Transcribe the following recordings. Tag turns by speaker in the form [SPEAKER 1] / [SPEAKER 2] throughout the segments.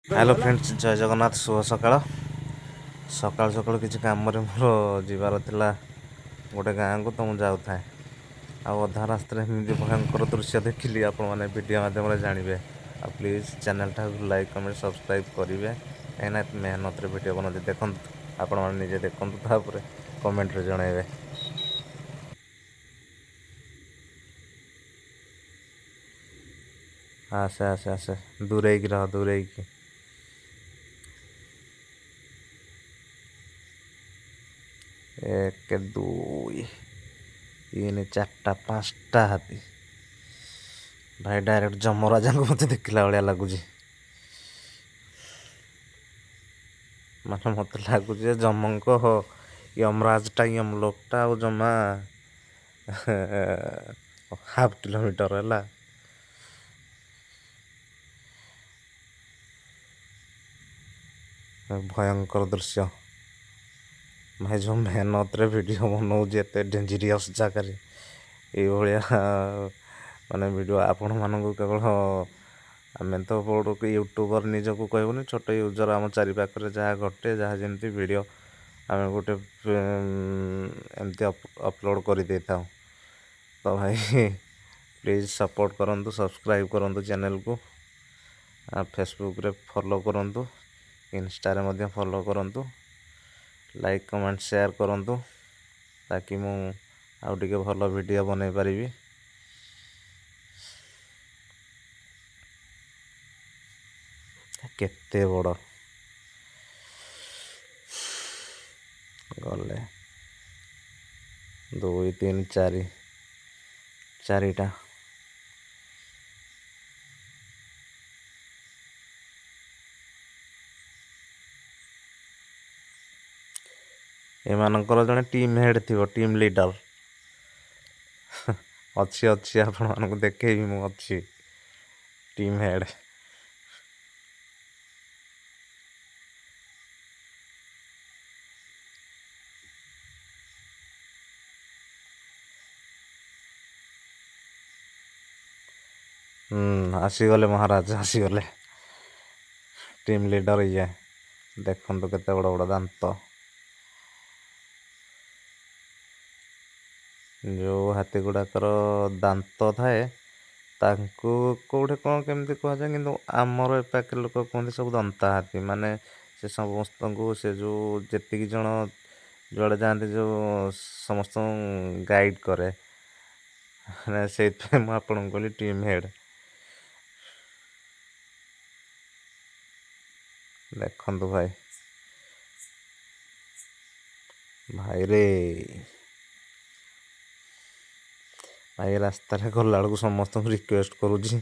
[SPEAKER 1] Hello friends, जय जगन्नाथ। शुभ सकाळ। सकाळ सकाळ किसी काम मोर जीवार थिला गोटे गाँ को, तो मुझे जाऊए आ अधा रास्त एमती भयंकर दृश्य देखिली। आपण मैंने वीडियो माध्यम जानवे। आ प्लीज चैनल टा लाइक कमेंट सब्सक्राइब करेंगे, कहीं मेहनत वीडियो बनाते देखो। आपण मैंने निजे देखु, कमेंट रे जनइबे। आसे आसे आसे दूरे की रह, दूरे की। एक दुई तीन चार्टा पाँचटा हाथी भाई, डायरेक्ट जमराजा को मत देखला भाया लगुच। ମାନେ ମତେ ଲାଗୁଛି ଯେ ଯମଙ୍କ ୟମରାଜଟା ୟମଲୋକଟା ଆଉ ଜମା ହାଫ୍ କିଲୋମିଟର ହେଲା। ଭୟଙ୍କର ଦୃଶ୍ୟ ଭାଇ। ଯେଉଁ ମେହନତରେ ଭିଡ଼ିଓ ବନାଉଛି ଏତେ ଡେଞ୍ଜରିୟସ୍ ଜାଗାରେ, ଏଇଭଳିଆ ମାନେ ଭିଡ଼ିଓ ଆପଣମାନଙ୍କୁ କେବଳ ଆମେ ତ ବଡ଼ ୟୁଟ୍ୟୁବର ନିଜକୁ କହିବୁନି, ଛୋଟ ୟୁଜର ଆମ ଚାରି ପାଖରେ ଯାହା ଘଟେ ଯାହା ଯେମିତି ଭିଡ଼ିଓ ଆମେ ଗୋଟେ ଏମିତି ଅପଲୋଡ଼ କରିଦେଇଥାଉ। ତ ଭାଇ ପ୍ଲିଜ୍ ସପୋର୍ଟ କରନ୍ତୁ, ସବସ୍କ୍ରାଇବ୍ କରନ୍ତୁ ଚ୍ୟାନେଲକୁ, ଫେସବୁକରେ ଫଲୋ କରନ୍ତୁ, ଇନଷ୍ଟାରେ ମଧ୍ୟ ଫଲୋ କରନ୍ତୁ, ଲାଇକ୍ କମେଣ୍ଟ ସେୟାର କରନ୍ତୁ, ତାକି ମୁଁ ଆଉ ଟିକେ ଭଲ ଭିଡ଼ିଓ ବନେଇ ପାରିବି। କେତେ ବଡ଼ ଗଲେ 2 3 4 ଚାରିଟା। ଏମାନଙ୍କର ଜଣେ ଟିମ୍ ହେଡ୍ ଥିବ, ଟିମ୍ ଲିଡର ଅଛି ଆପଣମାନଙ୍କୁ ଦେଖେଇବି। ମୁଁ ଅଛି ଟିମ୍ ହେଡ୍। ଆସିଗଲେ ମହାରାଜ, ଆସିଗଲେ ଟିମ୍ ଲିଡର। ଇଏ ଦେଖନ୍ତୁ କେତେ ବଡ଼ ବଡ଼ ଦାନ୍ତ। ଯେଉଁ ହାତୀ ଗୁଡ଼ାକର ଦାନ୍ତ ଥାଏ ତାଙ୍କୁ କେଉଁଠି କ'ଣ କେମିତି କୁହାଯାଏ, କିନ୍ତୁ ଆମର ଏ ପାଖରେ ଲୋକ କୁହନ୍ତି ସବୁ ଦନ୍ତା ହାତୀ। ମାନେ ସେ ସମସ୍ତଙ୍କୁ, ସେ ଯେଉଁ ଯେତିକି ଜଣ ଯୁଆଡ଼େ ଯାଆନ୍ତି, ଯେଉଁ ସମସ୍ତଙ୍କୁ ଗାଇଡ଼ କରେ। ମାନେ ସେଇଥିପାଇଁ ମୁଁ ଆପଣଙ୍କୁ କହିଲି ଟିମ୍ ହେଡ୍। ଦେଖନ୍ତୁ ଭାଇ, ଭାଇରେ ଭାଇ ରାସ୍ତାରେ ଗଲାବେଳକୁ ସମସ୍ତଙ୍କୁ ରିକ୍ୱେଷ୍ଟ କରୁଛି,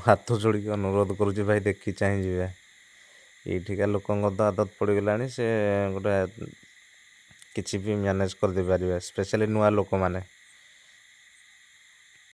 [SPEAKER 1] ହାତ ଯୋଡ଼ିକି ଅନୁରୋଧ କରୁଛି, ଭାଇ ଦେଖି ଚାହିଁ ଯିବେ। ଏଇଠିକା ଲୋକଙ୍କ ତ ଆଦତ ପଡ଼ିଗଲାଣି, ସେ ଗୋଟେ କିଛି ବି ମ୍ୟାନେଜ୍ କରିଦେଇ ପାରିବେ, ସ୍ପେଶାଲି ନୂଆ ଲୋକମାନେ।